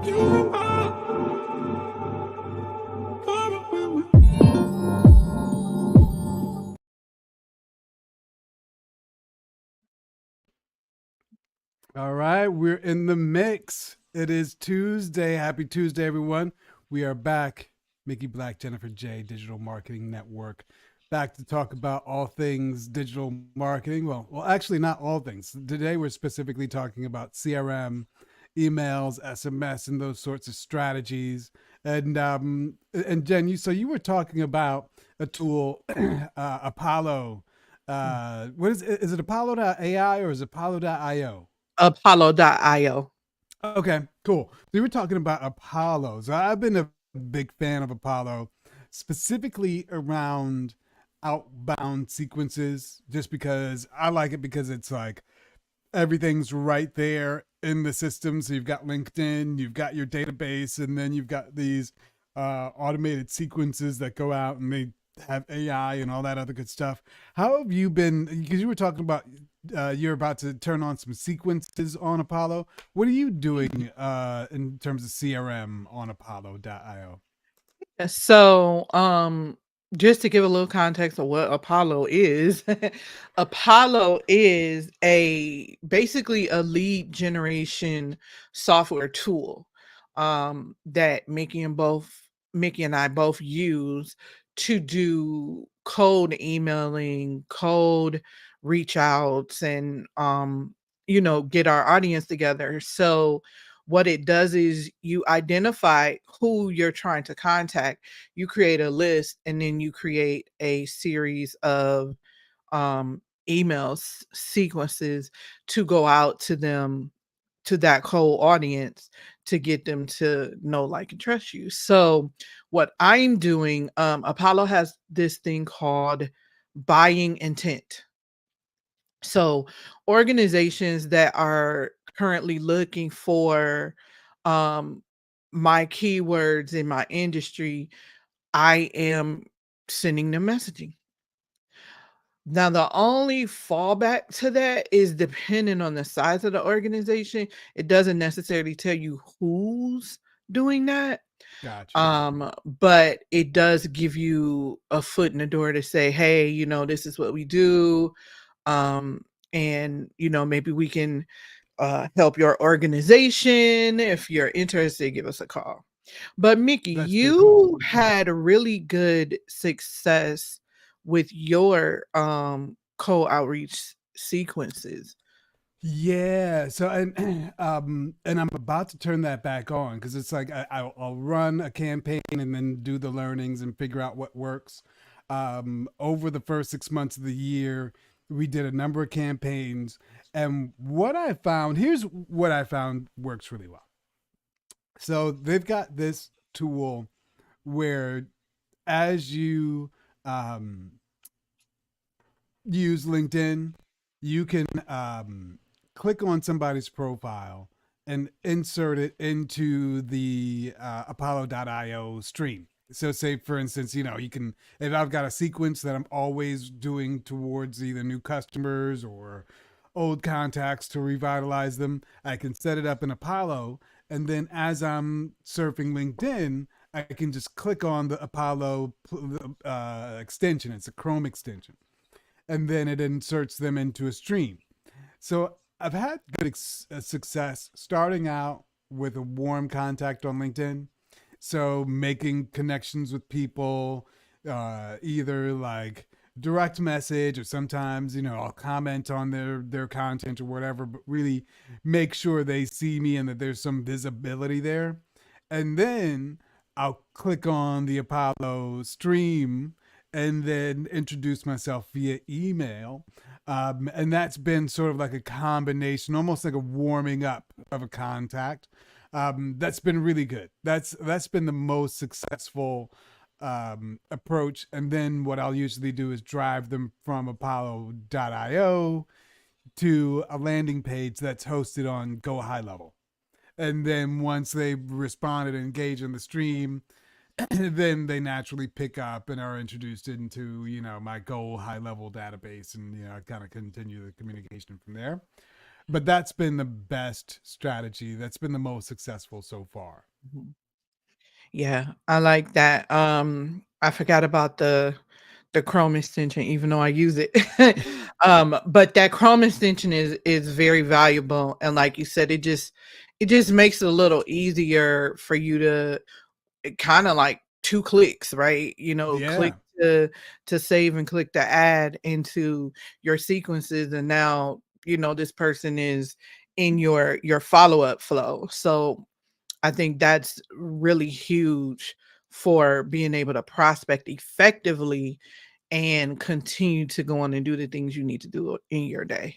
All right, we're in the mix. It is Tuesday. Happy Tuesday, everyone. We are back. Mickey Black, Jennifer J, Digital Marketing Network. Back to talk about all things digital marketing. Well, actually, not all things. Today, we're specifically talking about CRM, emails, SMS, and those sorts of strategies. And Jen, you were talking about a tool, Apollo. What is it? Is it Apollo.ai or is it Apollo.io? Apollo.io. Okay, cool. So you were talking about Apollo. So I've been a big fan of Apollo, specifically around outbound sequences, just because I like it because it's like everything's right there in the system. So you've got LinkedIn, you've got your database, and then you've got these automated sequences that go out and they have AI and all that other good stuff. How have you been? Because you were talking about you're about to turn on some sequences on Apollo. What are you doing in terms of CRM on Apollo.io? So, just to give a little context of what Apollo is, Apollo is a basically a lead generation software tool that Mickey and I both use to do cold emailing, cold reach outs, and get our audience together. So what it does is you identify who you're trying to contact, you create a list, and then you create a series of emails sequences to go out to them, to that cold audience, to get them to know, like, and trust you. So what I'm doing, Apollo has this thing called buying intent. So organizations that are currently looking for um, my keywords in my industry, I am sending them messaging. Now, the only fallback to that is depending on the size of the organization. It doesn't necessarily tell you who's doing that. Gotcha. But it does give you a foot in the door to say, hey, this is what we do. Um, and maybe we can help your organization. If you're interested, give us a call. But Mickey, That's pretty cool. you had a really good success with your co-outreach sequences. Yeah. So and I'm about to turn that back on because it's like I'll run a campaign and then do the learnings and figure out what works. Over the first 6 months of the year, we did a number of campaigns, and here's what I found works really well. So they've got this tool where as you um, use LinkedIn, you can click on somebody's profile and insert it into the Apollo.io stream. So, say for instance, you can, if I've got a sequence that I'm always doing towards either new customers or old contacts to revitalize them, I can set it up in Apollo. And then as I'm surfing LinkedIn, I can just click on the Apollo extension. It's a Chrome extension, and then it inserts them into a stream. So I've had good success starting out with a warm contact on LinkedIn. So making connections with people, either like direct message or sometimes I'll comment on their content or whatever, but really make sure they see me and that there's some visibility there. And then I'll click on the Apollo stream and then introduce myself via email. And that's been sort of like a combination, almost like a warming up of a contact. That's been really good. That's been the most successful approach. And then what I'll usually do is drive them from Apollo.io to a landing page that's hosted on Go High Level. And then once they've responded and engaged in the stream, then they naturally pick up and are introduced into my goal high level database, and I kind of continue the communication from there. But that's been the best strategy. That's been the most successful so far. Mhm. Yeah, I like that. I forgot about the Chrome extension, even though I use it. But that Chrome extension is very valuable, and like you said, it just makes it a little easier for you to kind of like 2 clicks, right? You know, click Yeah. to save and click to add into your sequences, and now you know this person is in your follow-up flow. So I think that's really huge for being able to prospect effectively and continue to go on and do the things you need to do in your day.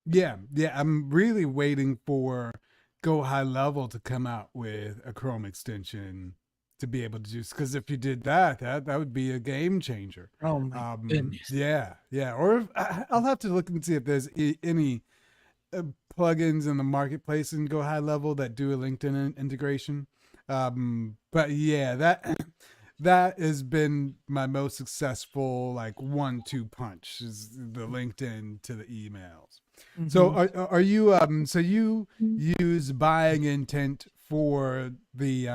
Yeah. Yeah. I'm really waiting for Go High Level to come out with a Chrome extension to be able to do, because if you did that, that would be a game changer. Oh my goodness. Yeah. Yeah. Or if, I'll have to look and see if there's any uh, plugins in the marketplace and Go High Level that do a LinkedIn integration. But yeah, that has been my most successful like 1-2 punch is the LinkedIn to the emails. So Mhm. are you so you use buying intent for the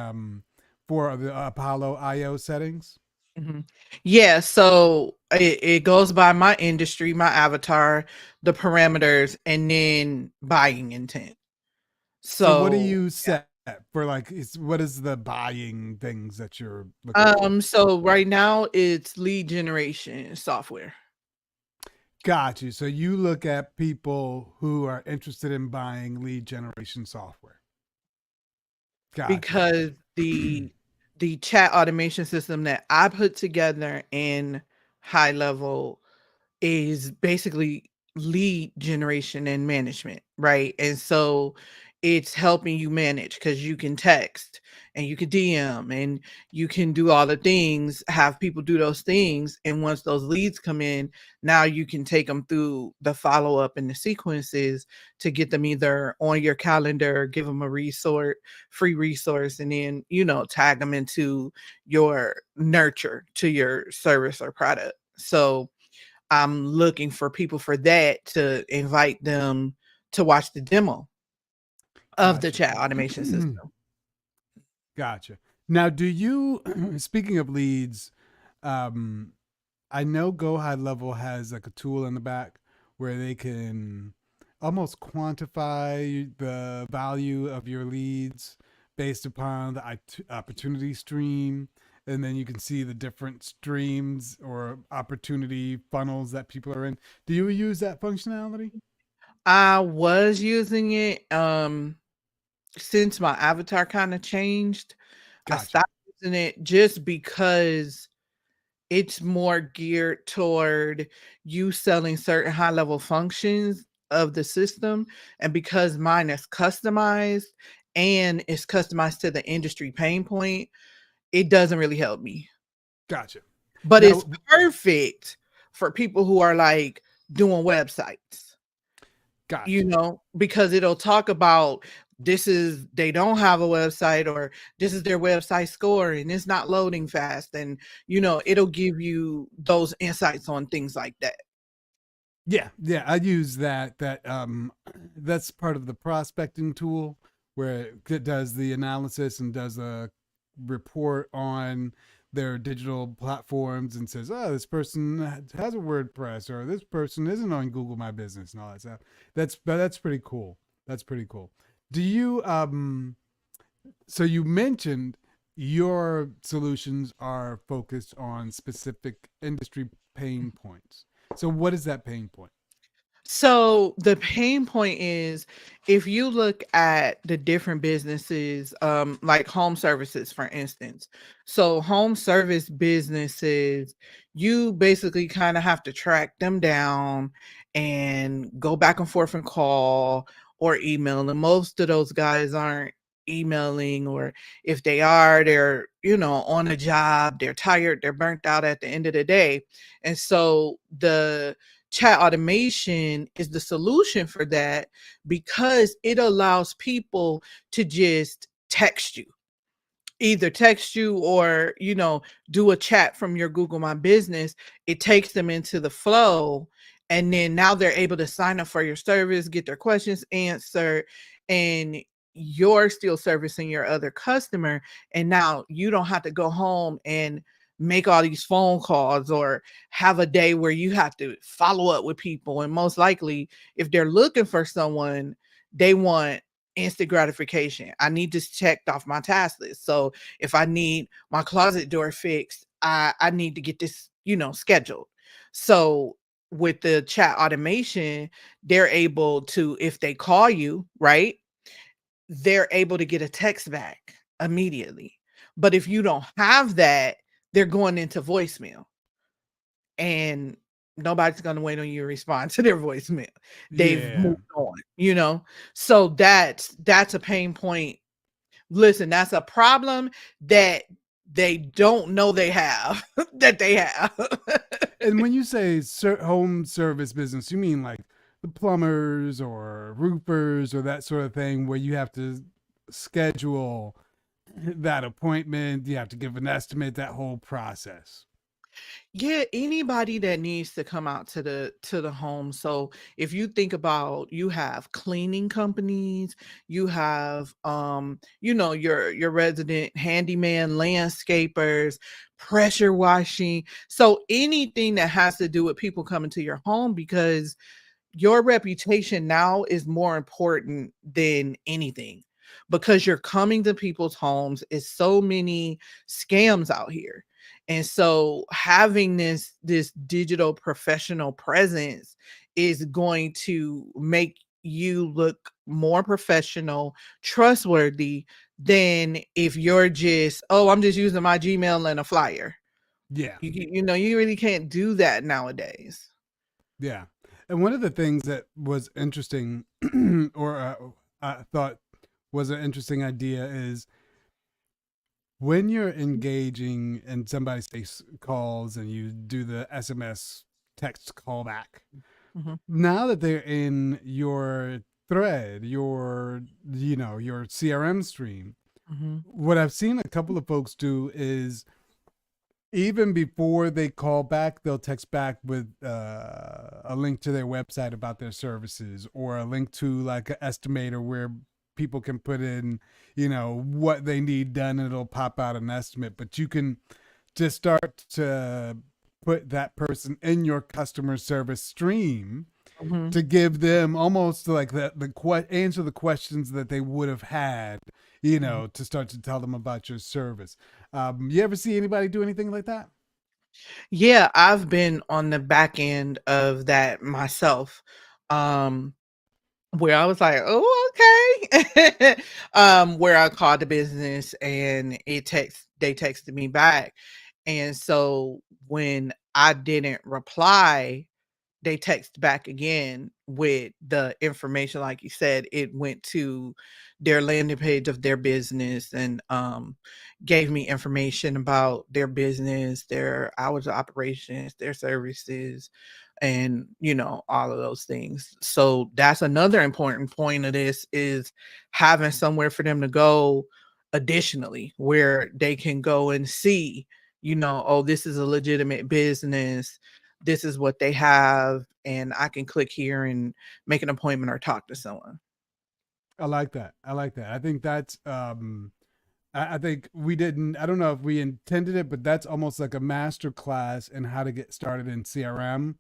Apollo IO settings? Mhm. Yeah, so it goes by my industry, my avatar, the parameters, and then buying intent. So what do So you set for like what is the buying things that you're looking yeah. for? So right now it's lead generation software. Got you. So you look at people who are interested in buying lead generation software. Got you. Because the chat automation system that I put together in high level is basically lead generation and management, right? And so it's helping you manage because you can text and you can DM and you can do all the things, have people do those things. And once those leads come in, now you can take them through the follow up and the sequences to get them either on your calendar, give them a resource, free resource, and then, you know, tag them into your nurture to your service or product. So, I'm looking for people for that to invite them to watch the demo of the Gotcha. chat automation system. Gotcha. Now, do you, speaking of leads, um, I know Go High Level has like a tool in the back where they can almost quantify the value of your leads based upon the opportunity stream. And then you can see the different streams or opportunity funnels that people are in. Do you use that functionality? I was using it since my avatar kind of changed. I Gotcha. stopped using it just because it's more geared toward you selling certain high level functions of the system. And because mine is customized and it's customized to the industry pain point, it doesn't really help me. Gotcha. But it's Now, perfect for people who are, like, doing websites, you gotcha. know, because it'll talk about this is they don't have a website or this is their website score and it's not loading fast and, you know, it'll give you those insights on things like that. Yeah, yeah, I use that's part of the prospecting tool where it does the analysis and does a report on their digital platforms and says, "Oh, this person has a WordPress or this person isn't on Google My Business," and all that stuff. That's pretty cool. That's pretty cool. Do you so you mentioned your solutions are focused on specific industry pain points. So what is that pain point? So the pain point is if you look at the different businesses, like home services, for instance. So home service businesses, you basically kind of have to track them down and go back and forth and call or email. And most of those guys aren't emailing, or if they are, they're, you know, on a job, they're tired, they're burnt out at the end of the day. And so the chat automation is the solution for that because it allows people to just text you, either text you or, you know, do a chat from your Google My Business. It takes them into the flow And then now they're able to sign up for your service, get their questions answered, and you're still servicing your other customer. And now you don't have to go home and make all these phone calls or have a day where you have to follow up with people. And most likely, if they're looking for someone, they want instant gratification. I need this checked off my task list. So if I need my closet door fixed, I need to get this, scheduled. So with the chat automation, they're able to, if they call you, right, they're able to get a text back immediately. But if you don't have that, they're going into voicemail, and nobody's going to wait on you to respond to their voicemail. They've Yeah. moved on. So that's a pain point. Listen, that's a problem that they don't know they have that they have. And when you say home service business, you mean like the plumbers or roofers or that sort of thing where you have to schedule that appointment, you have to give an estimate, that whole process. Yeah, anybody that needs to come out to the home. So if you think about, you have cleaning companies, you have your resident handyman, landscapers, pressure washing. So anything that has to do with people coming to your home, because your reputation now is more important than anything, because you're coming to people's homes. Is so many scams out here. And so having this digital professional presence is going to make you look more professional, trustworthy, than if you're just, oh, I'm just using my Gmail and a flyer. Yeah. You really can't do that nowadays. Yeah. And one of the things that was interesting or I thought was an interesting idea is when you're engaging and somebody calls and you do the SMS text callback, Mhm, now that they're in your thread, your CRM stream, mhm, what I've seen a couple of folks do is even before they call back, they'll text back with a link to their website about their services or a link to like an estimator where people can put in, what they need done and it'll pop out an estimate. But you can just start to put that person in your customer service stream mhm. to give them almost like answer the questions that they would have had, Mhm. to start to tell them about your service. You ever see anybody do anything like that? Yeah, I've been on the back end of that myself, um, where I was like, "Oh, okay." Where I called the business and they texted me back. And so when I didn't reply, they text back again with the information. Like you said, it went to their landing page of their business, and gave me information about their business, their hours of operations, their services, and all of those things. So that's another important point of this, is having somewhere for them to go additionally, where they can go and see, oh, this is a legitimate business, this is what they have, and I can click here and make an appointment or talk to someone. I like that. I like that. I think that's I think we didn't, I don't know if we intended it, but that's almost like a master class in how to get started in CRM.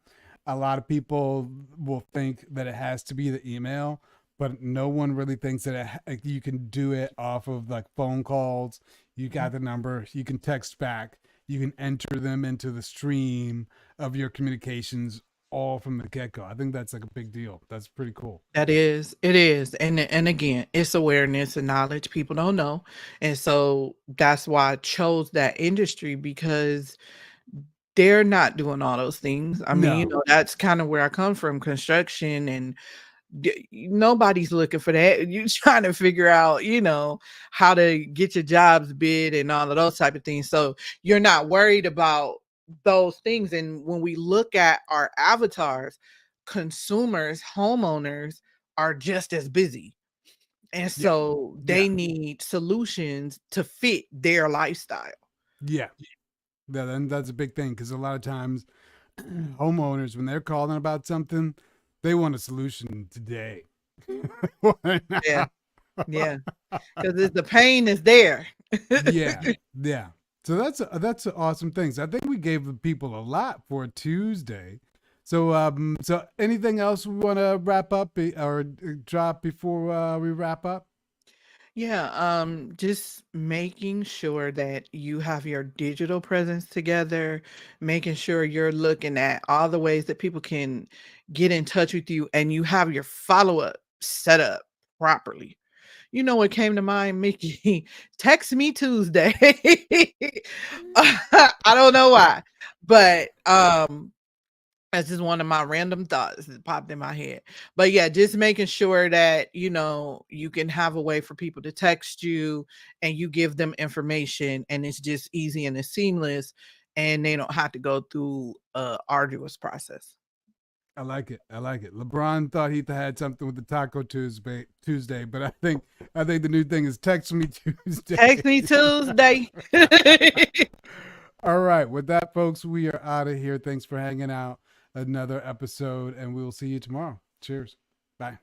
A lot of people will think that it has to be the email, but no one really thinks that you can do it off of like phone calls. You got the number, you can text back, you can enter them into the stream of your communications all from the get go. I think that's like a big deal. That's pretty cool. That is, it is. And again, it's awareness and knowledge. People don't know. And so that's why I chose that industry, because they're not doing all those things. I mean, No. that's kind of where I come from, construction, and nobody's looking for that. You trying to figure out, how to get your jobs bid and all of those type of things. So you're not worried about those things. And when we look at our avatars, consumers, homeowners are just as busy. And Yeah. so Yeah. they need solutions to fit their lifestyle. Yeah. Yeah, then that's a big thing because a lot of times homeowners, when they're calling about something, they want a solution today. Yeah, yeah, because the pain is there. Yeah, yeah. So that's awesome things. I think we gave the people a lot for Tuesday. So anything else we want to wrap up or drop before we wrap up? Yeah, just making sure that you have your digital presence together, making sure you're looking at all the ways that people can get in touch with you and you have your follow-up set up properly. You know what came to mind, Mickey? Text me Tuesday. I don't know why, but that's just one of my random thoughts that popped in my head. But yeah, just making sure that, you can have a way for people to text you and you give them information and it's just easy and it's seamless and they don't have to go through a arduous process. I like it. I like it. LeBron thought he had something with the Taco Tuesday, but I think the new thing is text me Text Tuesday. me Tuesday. All right. With that, folks, we are out of here. Thanks for hanging out. Another episode, and we will see you tomorrow. Cheers. Bye.